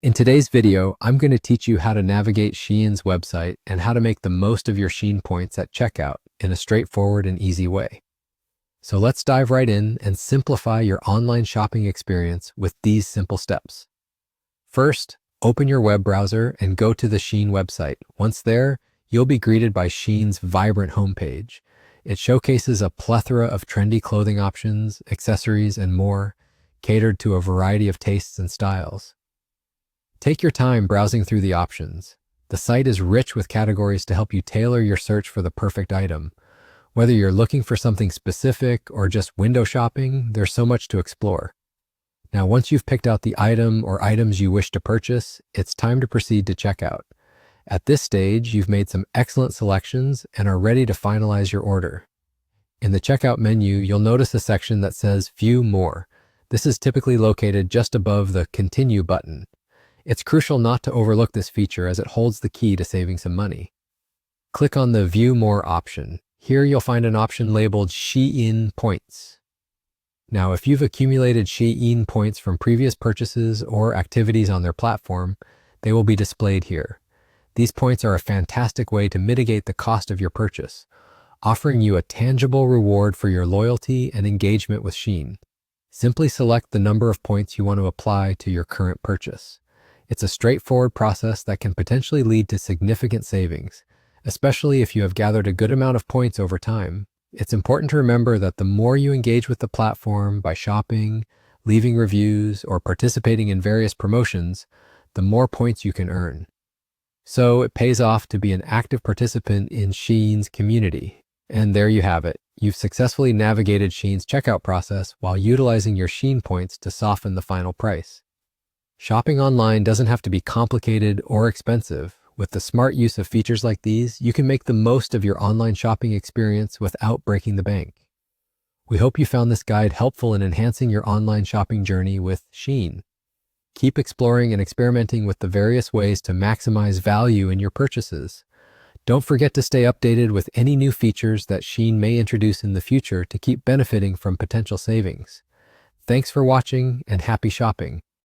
In today's video, I'm going to teach you how to navigate Shein's website and how to make the most of your Shein points at checkout in a straightforward and easy way. So let's dive right in and simplify your online shopping experience with these simple steps. First, open your web browser and go to the Shein website. Once there, you'll be greeted by Shein's vibrant homepage. It showcases a plethora of trendy clothing options, accessories, and more, catered to a variety of tastes and styles. Take your time browsing through the options. The site is rich with categories to help you tailor your search for the perfect item. Whether you're looking for something specific or just window shopping, there's so much to explore. Now, once you've picked out the item or items you wish to purchase, it's time to proceed to checkout. At this stage, you've made some excellent selections and are ready to finalize your order. In the checkout menu, you'll notice a section that says View More. This is typically located just above the Continue button. It's crucial not to overlook this feature as it holds the key to saving some money. Click on the View More option. Here you'll find an option labeled Shein Points. Now, if you've accumulated Shein points from previous purchases or activities on their platform, they will be displayed here. These points are a fantastic way to mitigate the cost of your purchase, offering you a tangible reward for your loyalty and engagement with Shein. Simply select the number of points you want to apply to your current purchase. It's a straightforward process that can potentially lead to significant savings, especially if you have gathered a good amount of points over time. It's important to remember that the more you engage with the platform by shopping, leaving reviews, or participating in various promotions, the more points you can earn. So it pays off to be an active participant in Shein's community. And there you have it. You've successfully navigated Shein's checkout process while utilizing your Shein points to soften the final price. Shopping online doesn't have to be complicated or expensive. With the smart use of features like these, you can make the most of your online shopping experience without breaking the bank. We hope you found this guide helpful in enhancing your online shopping journey with Shein. Keep exploring and experimenting with the various ways to maximize value in your purchases. Don't forget to stay updated with any new features that Shein may introduce in the future to keep benefiting from potential savings. Thanks for watching and happy shopping.